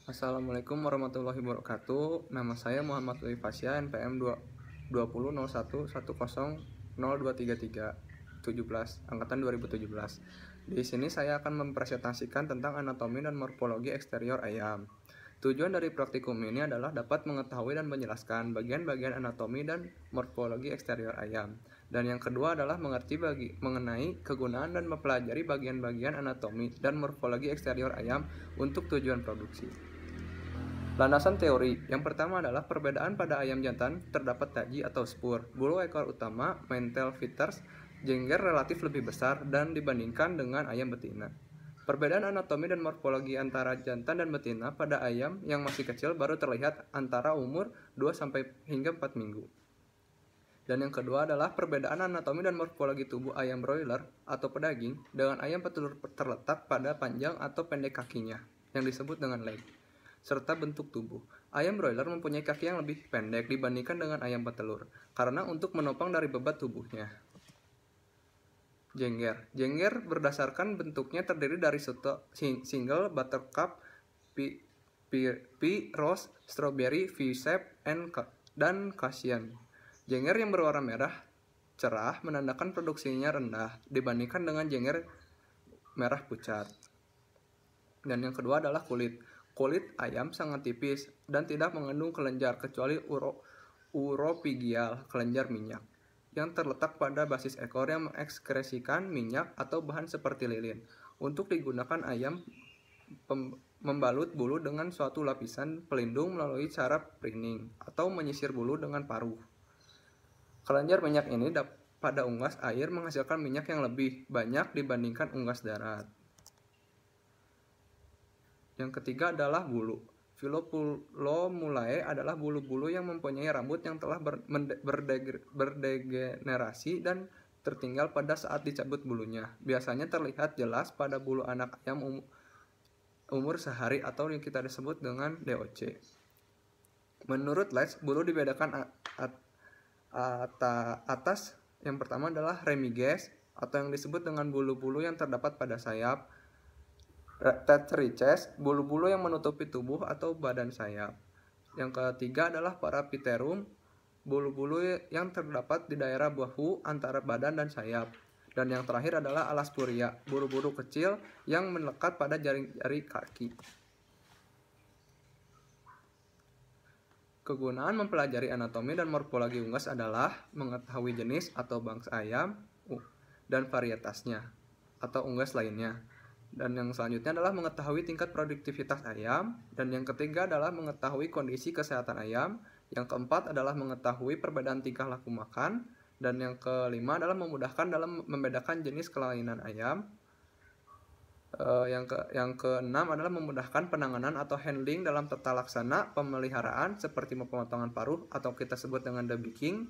Assalamualaikum warahmatullahi wabarakatuh. Nama saya Muhammad Louis Fasya, NPM 20.01.100.233 angkatan 2017. Di sini saya akan mempresentasikan tentang anatomi dan morfologi eksterior ayam. Tujuan dari praktikum ini adalah dapat mengetahui dan menjelaskan bagian-bagian anatomi dan morfologi eksterior ayam. Dan yang kedua adalah mengerti mengenai kegunaan dan mempelajari bagian-bagian anatomi dan morfologi eksterior ayam untuk tujuan produksi. Landasan teori, yang pertama adalah perbedaan pada ayam jantan terdapat taji atau spur. Bulu ekor utama, mantle feathers, jengger relatif lebih besar dan dibandingkan dengan ayam betina. Perbedaan anatomi dan morfologi antara jantan dan betina pada ayam yang masih kecil baru terlihat antara umur 2 sampai hingga 4 minggu. Dan yang kedua adalah perbedaan anatomi dan morfologi tubuh ayam broiler atau pedaging dengan ayam petelur terletak pada panjang atau pendek kakinya yang disebut dengan leg, serta bentuk tubuh. Ayam broiler mempunyai kaki yang lebih pendek dibandingkan dengan ayam petelur karena untuk menopang dari beban tubuhnya. Jengger berdasarkan bentuknya terdiri dari single, buttercup, pea, rose, strawberry, V-shape, dan Caucasian. Jengger yang berwarna merah cerah menandakan produksinya rendah dibandingkan dengan jengger merah pucat. Dan yang kedua adalah kulit. Kulit ayam sangat tipis dan tidak mengandung kelenjar kecuali uropigial, kelenjar minyak, yang terletak pada basis ekor yang mengekskresikan minyak atau bahan seperti lilin. Untuk digunakan ayam membalut bulu dengan suatu lapisan pelindung melalui cara pruning atau menyisir bulu dengan paruh. Kelenjar minyak ini pada unggas air menghasilkan minyak yang lebih banyak dibandingkan unggas darat. Yang ketiga adalah bulu. Filopulomulae adalah bulu-bulu yang mempunyai rambut yang telah berdegenerasi dan tertinggal pada saat dicabut bulunya. Biasanya terlihat jelas pada bulu anak ayam umur sehari atau yang kita disebut dengan DOC. Menurut Lesch, bulu dibedakan atas. Yang pertama adalah remiges atau yang disebut dengan bulu-bulu yang terdapat pada sayap. Tetrices, bulu-bulu yang menutupi tubuh atau badan sayap. Yang ketiga adalah parapiterum, bulu-bulu yang terdapat di daerah bahu antara badan dan sayap. Dan yang terakhir adalah alaspuria, bulu-bulu kecil yang melekat pada jari-jari kaki. Kegunaan mempelajari anatomi dan morfologi unggas adalah mengetahui jenis atau bangsa ayam dan varietasnya atau unggas lainnya. Dan yang selanjutnya adalah mengetahui tingkat produktivitas ayam. Dan yang ketiga adalah mengetahui kondisi kesehatan ayam. Yang keempat adalah mengetahui perbedaan tingkah laku makan. Dan yang kelima adalah memudahkan dalam membedakan jenis kelainan ayam. Yang keenam adalah memudahkan penanganan atau handling dalam tata laksana pemeliharaan seperti pemotongan paruh atau kita sebut dengan debeaking,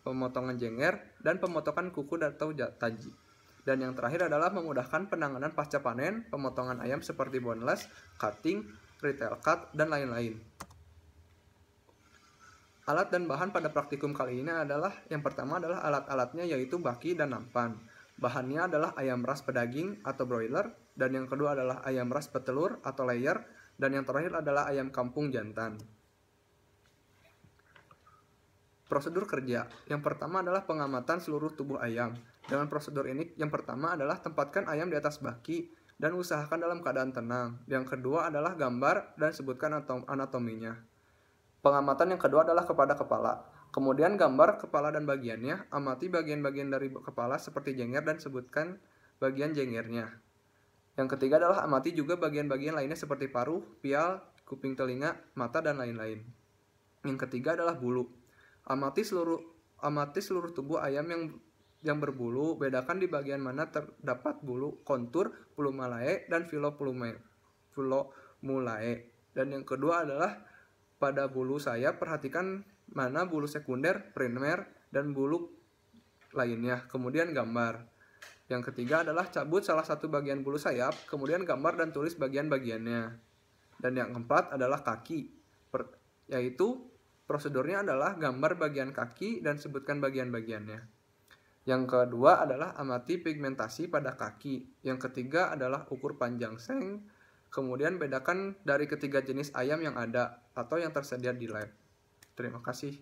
pemotongan jengger, dan pemotongan kuku atau taji. Dan yang terakhir adalah memudahkan penanganan pasca panen, pemotongan ayam seperti boneless, cutting, retail cut, dan lain-lain. Alat dan bahan pada praktikum kali ini adalah yang pertama adalah alat-alatnya yaitu baki dan nampan. Bahannya adalah ayam ras pedaging atau broiler, dan yang kedua adalah ayam ras petelur atau layer, dan yang terakhir adalah ayam kampung jantan. Prosedur kerja. Yang pertama adalah pengamatan seluruh tubuh ayam. Dengan prosedur ini, yang pertama adalah tempatkan ayam di atas baki dan usahakan dalam keadaan tenang. Yang kedua adalah gambar dan sebutkan anatominya. Pengamatan yang kedua adalah kepada kepala. Kemudian gambar kepala dan bagiannya, amati bagian-bagian dari kepala seperti jengger dan sebutkan bagian jenggernya. Yang ketiga adalah amati juga bagian-bagian lainnya seperti paruh, pial, kuping telinga, mata, dan lain-lain. Yang ketiga adalah bulu. Amati seluruh tubuh ayam yang berbulu, bedakan di bagian mana terdapat bulu kontur, plumulae, dan filopulomulae. Dan yang kedua adalah pada bulu sayap, perhatikan mana bulu sekunder, primer, dan bulu lainnya. Kemudian gambar. Yang ketiga adalah cabut salah satu bagian bulu sayap, kemudian gambar dan tulis bagian-bagiannya. Dan yang keempat adalah kaki, yaitu prosedurnya adalah gambar bagian kaki dan sebutkan bagian-bagiannya. Yang kedua adalah amati pigmentasi pada kaki. Yang ketiga adalah ukur panjang seng. Kemudian bedakan dari ketiga jenis ayam yang ada atau yang tersedia di lab. Terima kasih.